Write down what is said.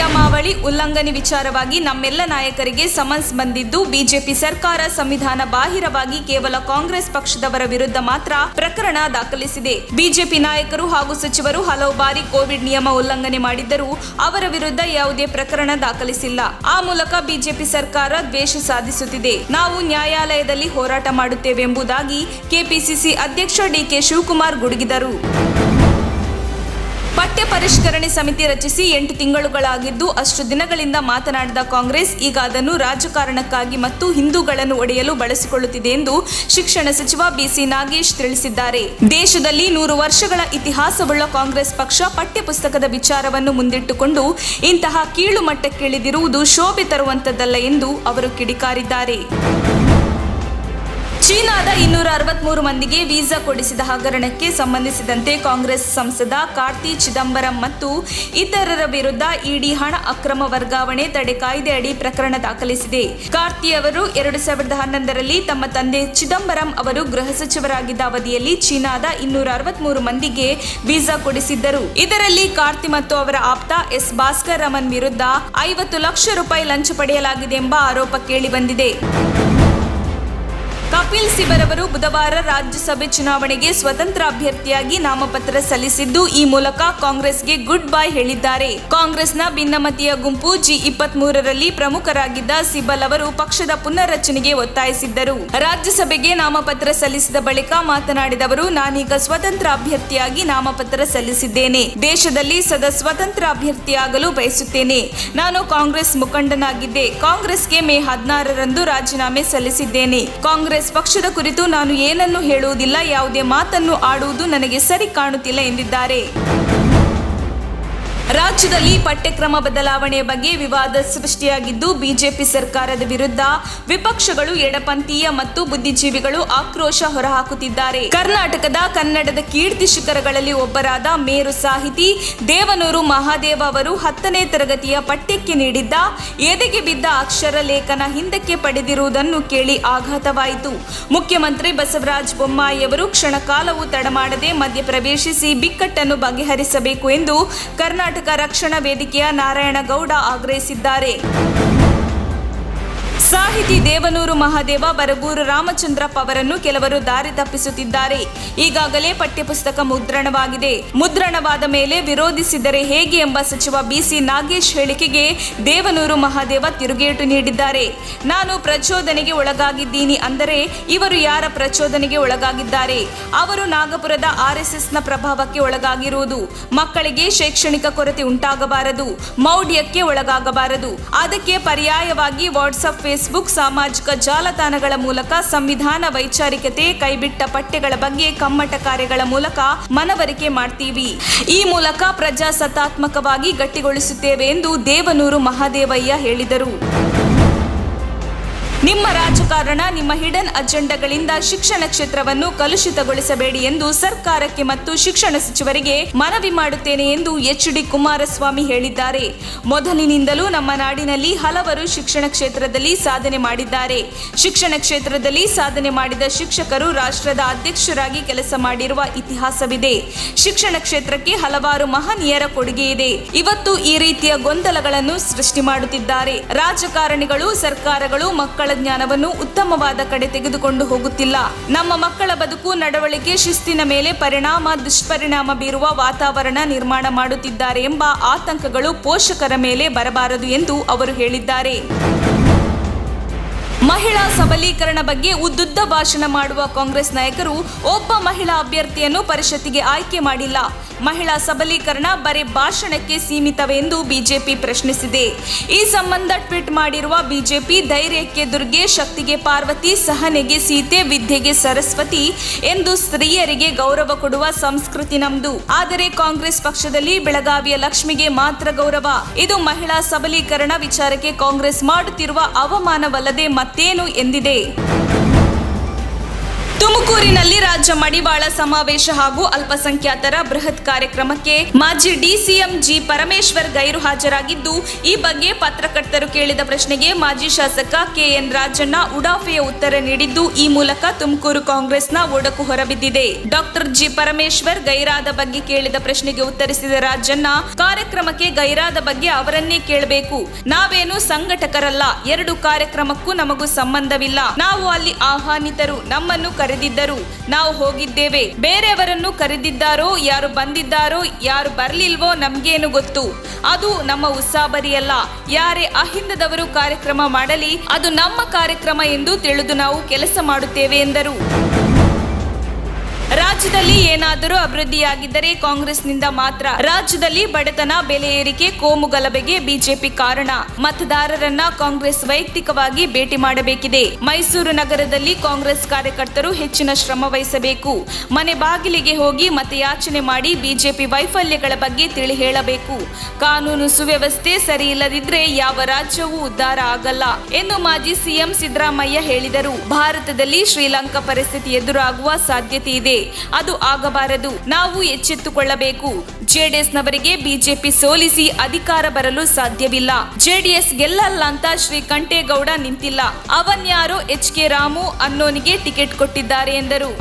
ನಿಯಮಾವಳಿ ಉಲ್ಲಂಘನೆ ವಿಚಾರವಾಗಿ ನಮ್ಮೆಲ್ಲ ನಾಯಕರಿಗೆ ಸಮನ್ಸ್ ಬಂದಿದ್ದು, ಬಿಜೆಪಿ ಸರ್ಕಾರ ಸಂವಿಧಾನ ಬಾಹಿರವಾಗಿ ಕೇವಲ ಕಾಂಗ್ರೆಸ್ ಪಕ್ಷದವರ ವಿರುದ್ಧ ಮಾತ್ರ ಪ್ರಕರಣ ದಾಖಲಿಸಿದೆ. ಬಿಜೆಪಿ ನಾಯಕರು ಹಾಗೂ ಸಚಿವರು ಹಲವು ಬಾರಿ ಕೋವಿಡ್ ನಿಯಮ ಉಲ್ಲಂಘನೆ ಮಾಡಿದ್ದರೂ ಅವರ ವಿರುದ್ಧ ಯಾವುದೇ ಪ್ರಕರಣ ದಾಖಲಿಸಿಲ್ಲ. ಆ ಮೂಲಕ ಬಿಜೆಪಿ ಸರ್ಕಾರ ದ್ವೇಷ ಸಾಧಿಸುತ್ತಿದೆ. ನಾವು ನ್ಯಾಯಾಲಯದಲ್ಲಿ ಹೋರಾಟ ಮಾಡುತ್ತೇವೆ ಎಂಬುದಾಗಿ ಕೆಪಿಸಿಸಿ ಅಧ್ಯಕ್ಷ ಡಿಕೆ ಶಿವಕುಮಾರ್ ಗುಡುಗಿದರು. ಪಠ್ಯ ಪರಿಷ್ಕರಣೆ ಸಮಿತಿ ರಚಿಸಿ 8 ತಿಂಗಳುಗಳಾಗಿದ್ದು, ಅಷ್ಟು ದಿನಗಳಿಂದ ಮಾತನಾಡಿದ ಕಾಂಗ್ರೆಸ್ ಈಗ ಅದನ್ನು ರಾಜಕಾರಣಕ್ಕಾಗಿ ಮತ್ತು ಹಿಂದೂಗಳನ್ನು ಒಡೆಯಲು ಬಳಸಿಕೊಳ್ಳುತ್ತಿದೆ ಎಂದು ಶಿಕ್ಷಣ ಸಚಿವ ಬಿಸಿ ನಾಗೇಶ್ ತಿಳಿಸಿದ್ದಾರೆ. ದೇಶದಲ್ಲಿ 100 ವರ್ಷಗಳ ಇತಿಹಾಸವುಳ್ಳ ಕಾಂಗ್ರೆಸ್ ಪಕ್ಷ ಪಠ್ಯ ಪುಸ್ತಕದ ವಿಚಾರವನ್ನು ಮುಂದಿಟ್ಟುಕೊಂಡು ಇಂತಹ ಕೀಳು ಮಟ್ಟಕ್ಕಿಳಿದಿರುವುದು ಶೋಭೆ ತರುವಂತದ್ದಲ್ಲ ಎಂದು ಅವರು ಕಿಡಿಕಾರಿದ್ದಾರೆ. ಚೀನಾದ 263 ಮಂದಿಗೆ ವೀಸಾ ಕೊಡಿಸಿದ ಹಗರಣಕ್ಕೆ ಸಂಬಂಧಿಸಿದಂತೆ ಕಾಂಗ್ರೆಸ್ ಸಂಸದ ಕಾರ್ತಿ ಚಿದಂಬರಂ ಮತ್ತು ಇತರರ ವಿರುದ್ಧ ಇಡಿ ಹಣ ಅಕ್ರಮ ವರ್ಗಾವಣೆ ತಡೆ ಕಾಯ್ದೆ ಅಡಿ ಪ್ರಕರಣ ದಾಖಲಿಸಿದೆ. ಕಾರ್ತಿ ಅವರು 2011ರಲ್ಲಿ ತಮ್ಮ ತಂದೆ ಚಿದಂಬರಂ ಅವರು ಗೃಹ ಸಚಿವರಾಗಿದ್ದ ಅವಧಿಯಲ್ಲಿ ಚೀನಾದ 263 ಮಂದಿಗೆ ವೀಸಾ ಕೊಡಿಸಿದ್ದರು. ಇದರಲ್ಲಿ ಕಾರ್ತಿ ಮತ್ತು ಅವರ ಆಪ್ತ ಎಸ್ ಭಾಸ್ಕರ್ ರಮನ್ ವಿರುದ್ಧ 50 ಲಕ್ಷ ರೂಪಾಯಿ ಲಂಚ ಪಡೆಯಲಾಗಿದೆ ಎಂಬ ಆರೋಪ ಕೇಳಿಬಂದಿದೆ. ಕಪಿಲ್ ಸಿಬಲ್ ಅವರು ಬುಧವಾರ ರಾಜ್ಯಸಭೆ ಚುನಾವಣೆಗೆ ಸ್ವತಂತ್ರ ಅಭ್ಯರ್ಥಿಯಾಗಿ ನಾಮಪತ್ರ ಸಲ್ಲಿಸಿದ್ದು, ಈ ಮೂಲಕ ಕಾಂಗ್ರೆಸ್ಗೆ ಗುಡ್ ಬೈ ಹೇಳಿದ್ದಾರೆ. ಕಾಂಗ್ರೆಸ್ನ ಭಿನ್ನಮತೀಯ ಗುಂಪು G23ರಲ್ಲಿ ಪ್ರಮುಖರಾಗಿದ್ದ ಸಿಬಲ್ ಅವರು ಪಕ್ಷದ ಪುನರ್ರಚನೆಗೆ ಒತ್ತಾಯಿಸಿದ್ದರು. ರಾಜ್ಯಸಭೆಗೆ ನಾಮಪತ್ರ ಸಲ್ಲಿಸಿದ ಬಳಿಕ ಮಾತನಾಡಿದ ಅವರು, ನಾನೀಗ ಸ್ವತಂತ್ರ ಅಭ್ಯರ್ಥಿಯಾಗಿ ನಾಮಪತ್ರ ಸಲ್ಲಿಸಿದ್ದೇನೆ. ದೇಶದಲ್ಲಿ ಸದಾ ಸ್ವತಂತ್ರ ಅಭ್ಯರ್ಥಿಯಾಗಲು ಬಯಸುತ್ತೇನೆ. ನಾನು ಕಾಂಗ್ರೆಸ್ ಮುಖಂಡನಾಗಿದ್ದೆ. ಕಾಂಗ್ರೆಸ್ಗೆ ಮೇ 16ರಂದು ರಾಜೀನಾಮೆ ಸಲ್ಲಿಸಿದ್ದೇನೆ. ಕಾಂಗ್ರೆಸ್ ಪಕ್ಷದ ಕುರಿತು ನಾನು ಏನನ್ನೂ ಹೇಳುವುದಿಲ್ಲ, ಯಾವುದೇ ಮಾತನ್ನು ಆಡುವುದು ನನಗೆ ಸರಿ ಕಾಣುತ್ತಿಲ್ಲ ಎಂದಿದ್ದಾರೆ. ರಾಜ್ಯದಲ್ಲಿ ಪಠ್ಯಕ್ರಮ ಬದಲಾವಣೆಯ ಬಗ್ಗೆ ವಿವಾದ ಸೃಷ್ಟಿಯಾಗಿದ್ದು, ಬಿಜೆಪಿ ಸರ್ಕಾರದ ವಿರುದ್ಧ ವಿಪಕ್ಷಗಳು, ಎಡಪಂಥೀಯ ಮತ್ತು ಬುದ್ಧಿಜೀವಿಗಳು ಆಕ್ರೋಶ ಹೊರಹಾಕುತ್ತಿದ್ದಾರೆ. ಕರ್ನಾಟಕದ ಕನ್ನಡದ ಕೀರ್ತಿ ಶಿಖರಗಳಲ್ಲಿ ಒಬ್ಬರಾದ ಮೇರು ಸಾಹಿತಿ ದೇವನೂರು ಮಹಾದೇವ ಅವರು 10ನೇ ತರಗತಿಯ ಪಠ್ಯಕ್ಕೆ ನೀಡಿದ್ದ ಎದೆಗೆ ಬಿದ್ದ ಅಕ್ಷರ ಲೇಖನ ಹಿಂದಕ್ಕೆ ಪಡೆದಿರುವುದನ್ನು ಕೇಳಿ ಆಘಾತವಾಯಿತು. ಮುಖ್ಯಮಂತ್ರಿ ಬಸವರಾಜ ಬೊಮ್ಮಾಯಿ ಅವರು ಕ್ಷಣಕಾಲವೂ ತಡಮಾಡದೆ ಮಧ್ಯಪ್ರವೇಶಿಸಿ ಬಿಕ್ಕಟ್ಟನ್ನು ಬಗೆಹರಿಸಬೇಕು ಎಂದು ಕರ್ನಾಟಕ ರಕ್ಷಣಾ ವೇದಿಕೆಯ ನಾರಾಯಣಗೌಡ ಆಗ್ರಹಿಸಿದ್ದಾರೆ. ಸಾಹಿತಿ ದೇವನೂರು ಮಹಾದೇವ ಬರಗೂರು ರಾಮಚಂದ್ರಪ್ಪ ಅವರನ್ನು ಕೆಲವರು ದಾರಿ ತಪ್ಪಿಸುತ್ತಿದ್ದಾರೆ. ಈಗಾಗಲೇ ಪಠ್ಯಪುಸ್ತಕ ಮುದ್ರಣವಾಗಿದೆ. ಮುದ್ರಣವಾದ ಮೇಲೆ ವಿರೋಧಿಸಿದರೆ ಹೇಗೆ ಎಂಬ ಸಚಿವ ಬಿಸಿ ನಾಗೇಶ್ ಹೇಳಿಕೆಗೆ ದೇವನೂರು ಮಹಾದೇವ ತಿರುಗೇಟು ನೀಡಿದ್ದಾರೆ. ನಾನು ಪ್ರಚೋದನೆಗೆ ಒಳಗಾಗಿದ್ದೀನಿ ಅಂದರೆ ಇವರು ಯಾರ ಪ್ರಚೋದನೆಗೆ ಒಳಗಾಗಿದ್ದಾರೆ? ಅವರು ನಾಗಪುರದ RSSನ ಪ್ರಭಾವಕ್ಕೆ ಒಳಗಾಗಿರುವುದು. ಮಕ್ಕಳಿಗೆ ಶೈಕ್ಷಣಿಕ ಕೊರತೆ ಉಂಟಾಗಬಾರದು, ಮೌಢ್ಯಕ್ಕೆ ಒಳಗಾಗಬಾರದು. ಅದಕ್ಕೆ ಪರ್ಯಾಯವಾಗಿ ವಾಟ್ಸಪ್, ಫೇಸ್ಬುಕ್, ಸಾಮಾಜಿಕ ಜಾಲತಾಣಗಳ ಮೂಲಕ ಸಂವಿಧಾನ ವೈಚಾರಿಕತೆ ಕೈಬಿಟ್ಟ ಪಠ್ಯಗಳ ಬಗ್ಗೆ ಕಮ್ಮಟ ಕಾರ್ಯಗಳ ಮೂಲಕ ಮನವರಿಕೆ ಮಾಡ್ತೀವಿ. ಈ ಮೂಲಕ ಪ್ರಜಾಸತ್ತಾತ್ಮಕವಾಗಿ ಗಟ್ಟಿಗೊಳಿಸುತ್ತೇವೆ ಎಂದು ದೇವನೂರು ಮಹಾದೇವಯ್ಯ ಹೇಳಿದರು. ನಿಮ್ಮ ರಾಜಕಾರಣ, ನಿಮ್ಮ ಹಿಡನ್ ಅಜೆಂಡಾಗಳಿಂದ ಶಿಕ್ಷಣ ಕ್ಷೇತ್ರವನ್ನು ಕಲುಷಿತಗೊಳಿಸಬೇಡಿ ಎಂದು ಸರ್ಕಾರಕ್ಕೆ ಮತ್ತು ಶಿಕ್ಷಣ ಸಚಿವರಿಗೆ ಮನವಿ ಮಾಡುತ್ತೇನೆ ಎಂದು HD ಕುಮಾರಸ್ವಾಮಿ ಹೇಳಿದ್ದಾರೆ. ಮೊದಲಿನಿಂದಲೂ ನಮ್ಮ ನಾಡಿನಲ್ಲಿ ಹಲವರು ಶಿಕ್ಷಣ ಕ್ಷೇತ್ರದಲ್ಲಿ ಸಾಧನೆ ಮಾಡಿದ್ದಾರೆ. ಶಿಕ್ಷಣ ಕ್ಷೇತ್ರದಲ್ಲಿ ಸಾಧನೆ ಮಾಡಿದ ಶಿಕ್ಷಕರು ರಾಷ್ಟ್ರದ ಅಧ್ಯಕ್ಷರಾಗಿ ಕೆಲಸ ಮಾಡಿರುವ ಇತಿಹಾಸವಿದೆ. ಶಿಕ್ಷಣ ಕ್ಷೇತ್ರಕ್ಕೆ ಹಲವಾರು ಮಹನೀಯರ ಕೊಡುಗೆ ಇದೆ. ಇವತ್ತು ಈ ರೀತಿಯ ಗೊಂದಲಗಳನ್ನು ಸೃಷ್ಟಿ ಮಾಡುತ್ತಿದ್ದಾರೆ. ರಾಜಕಾರಣಿಗಳು, ಸರ್ಕಾರಗಳು ಮಕ್ಕಳ ಜ್ಞಾನವನ್ನು ಉತ್ತಮವಾದ ಕಡೆ ತೆಗೆದುಕೊಂಡು ಹೋಗುತ್ತಿಲ್ಲ. ನಮ್ಮ ಮಕ್ಕಳ ಬದುಕು, ನಡವಳಿಕೆ, ಶಿಸ್ತಿನ ಮೇಲೆ ದುಷ್ಪರಿಣಾಮ ಬೀರುವ ವಾತಾವರಣ ನಿರ್ಮಾಣ ಮಾಡುತ್ತಿದ್ದಾರೆ ಎಂಬ ಆತಂಕಗಳು ಪೋಷಕರ ಮೇಲೆ ಬರಬಾರದು ಎಂದು ಅವರು ಹೇಳಿದ್ದಾರೆ. ಮಹಿಳಾ ಸಬಲೀಕರಣ ಬಗ್ಗೆ ಉದ್ದುದ್ದ ಭಾಷಣ ಮಾಡುವ ಕಾಂಗ್ರೆಸ್ ನಾಯಕರು ಒಬ್ಬ ಮಹಿಳಾ ಅಭ್ಯರ್ಥಿಯನ್ನು ಪರಿಷತ್ತಿಗೆ ಆಯ್ಕೆ ಮಾಡಿಲ್ಲ. ಮಹಿಳಾ ಸಬಲೀಕರಣ ಬರೀ ಭಾಷಣಕ್ಕೆ ಸೀಮಿತವೇ ಎಂದು ಬಿಜೆಪಿ ಪ್ರಶ್ನಿಸಿದೆ. ಈ ಸಂಬಂಧ ಟ್ವೀಟ್ ಮಾಡಿರುವ ಬಿಜೆಪಿ, ಧೈರ್ಯಕ್ಕೆ ದುರ್ಗೆ, ಶಕ್ತಿಗೆ ಪಾರ್ವತಿ, ಸಹನೆಗೆ ಸೀತೆ, ವಿದ್ಯೆಗೆ ಸರಸ್ವತಿ ಎಂದು ಸ್ತ್ರೀಯರಿಗೆ ಗೌರವ ಕೊಡುವ ಸಂಸ್ಕೃತಿ ನಮ್ದು. ಆದರೆ ಕಾಂಗ್ರೆಸ್ ಪಕ್ಷದಲ್ಲಿ ಬೆಳಗಾವಿಯ ಲಕ್ಷ್ಮಿಗೆ ಮಾತ್ರ ಗೌರವ. ಇದು ಮಹಿಳಾ ಸಬಲೀಕರಣ ವಿಚಾರಕ್ಕೆ ಕಾಂಗ್ರೆಸ್ ಮಾಡುತ್ತಿರುವ ಅವಮಾನವಲ್ಲದೆ ಮತ್ತೇನು ಎಂದಿದೆ. ತುಮಕೂರಿನಲ್ಲಿ ರಾಜ್ಯ ಮಡಿವಾಳ ಸಮಾವೇಶ ಹಾಗೂ ಅಲ್ಪಸಂಖ್ಯಾತರ ಬೃಹತ್ ಕಾರ್ಯಕ್ರಮಕ್ಕೆ ಮಾಜಿ ಡಿಸಿಎಂ ಜಿ ಪರಮೇಶ್ವರ್ ಗೈರು ಹಾಜರಾಗಿದ್ದು, ಈ ಬಗ್ಗೆ ಪತ್ರಕರ್ತರು ಕೇಳಿದ ಪ್ರಶ್ನೆಗೆ ಮಾಜಿ ಶಾಸಕ ಕೆಎನ್ ರಾಜಣ್ಣ ಉಡಾಫೆಯ ಉತ್ತರ ನೀಡಿದ್ದು, ಈ ಮೂಲಕ ತುಮಕೂರು ಕಾಂಗ್ರೆಸ್ನ ಒಡಕು ಹೊರಬಿದ್ದಿದೆ. ಡಾಕ್ಟರ್ ಜಿ ಪರಮೇಶ್ವರ್ ಗೈರಾದ ಬಗ್ಗೆ ಕೇಳಿದ ಪ್ರಶ್ನೆಗೆ ಉತ್ತರಿಸಿದ ರಾಜಣ್ಣ, ಕಾರ್ಯಕ್ರಮಕ್ಕೆ ಗೈರಾದ ಬಗ್ಗೆ ಅವರನ್ನೇ ಕೇಳಬೇಕು. ನಾವೇನು ಸಂಘಟಕರಲ್ಲ. 2 ಕಾರ್ಯಕ್ರಮಕ್ಕೂ ನಮಗೂ ಸಂಬಂಧವಿಲ್ಲ. ನಾವು ಅಲ್ಲಿ ಆಹ್ವಾನಿತರು. ನಮ್ಮನ್ನು ಕರೆದಿದ್ದರು, ನಾವು ಹೋಗಿದ್ದೇವೆ. ಬೇರೆಯವರನ್ನು ಕರೆದಿದ್ದಾರೋ, ಯಾರು ಬಂದಿದ್ದಾರೋ, ಯಾರು ಬರ್ಲಿಲ್ವೋ ನಮ್ಗೇನು ಗೊತ್ತು. ಅದು ನಮ್ಮ ಉಸಾಬರಿಯಲ್ಲ. ಯಾರೇ ಅಹಿಂದದವರು ಕಾರ್ಯಕ್ರಮ ಮಾಡಲಿ, ಅದು ನಮ್ಮ ಕಾರ್ಯಕ್ರಮ ಎಂದು ತಿಳಿದು ನಾವು ಕೆಲಸ ಮಾಡುತ್ತೇವೆ ಎಂದರು. ರಾಜ್ಯದಲ್ಲಿ ಏನಾದರೂ ಅಭಿವೃದ್ಧಿಯಾಗಿದ್ದರೆ ಕಾಂಗ್ರೆಸ್ನಿಂದ ಮಾತ್ರ. ರಾಜ್ಯದಲ್ಲಿ ಬಡತನ, ಬೆಲೆ ಏರಿಕೆ, ಕೋಮು ಗಲಭೆಗೆ ಬಿಜೆಪಿ ಕಾರಣ. ಮತದಾರರನ್ನ ಕಾಂಗ್ರೆಸ್ ವೈಯಕ್ತಿಕವಾಗಿ ಭೇಟಿ ಮಾಡಬೇಕಿದೆ. ಮೈಸೂರು ನಗರದಲ್ಲಿ ಕಾಂಗ್ರೆಸ್ ಕಾರ್ಯಕರ್ತರು ಹೆಚ್ಚಿನ ಶ್ರಮ ವಹಿಸಬೇಕು. ಮನೆ ಬಾಗಿಲಿಗೆ ಹೋಗಿ ಮತಯಾಚನೆ ಮಾಡಿ ಬಿಜೆಪಿ ವೈಫಲ್ಯಗಳ ಬಗ್ಗೆ ತಿಳಿ ಹೇಳಬೇಕು. ಕಾನೂನು ಸುವ್ಯವಸ್ಥೆ ಸರಿ ಇಲ್ಲದಿದ್ರೆ ಯಾವ ರಾಜ್ಯವೂ ಉದ್ಧಾರ ಆಗಲ್ಲ ಎಂದು ಮಾಜಿ ಸಿಎಂ ಸಿದ್ದರಾಮಯ್ಯ ಹೇಳಿದರು. ಭಾರತದಲ್ಲಿ ಶ್ರೀಲಂಕಾ ಪರಿಸ್ಥಿತಿ ಎದುರಾಗುವ ಸಾಧ್ಯತೆ ಇದೆ. ಅದು ಆಗಬಾರದು. ನಾವು ಎಚ್ಚೆತ್ತುಕೊಳ್ಳಬೇಕು. ಜೆಡಿಎಸ್ನವರಿಗೆ ಬಿಜೆಪಿ ಸೋಲಿಸಿ ಅಧಿಕಾರ ಬರಲು ಸಾಧ್ಯವಿಲ್ಲ. ಜೆಡಿಎಸ್ ಗೆಲ್ಲಲ್ಲ ಅಂತ ಶ್ರೀಕಂಠೇಗೌಡ ನಿಂತಿಲ್ಲ. ಅವನ್ಯಾರೋ HK ರಾಮು ಅನ್ನೋನಿಗೆ ಟಿಕೆಟ್ ಕೊಟ್ಟಿದ್ದಾರೆ ಎಂದರು.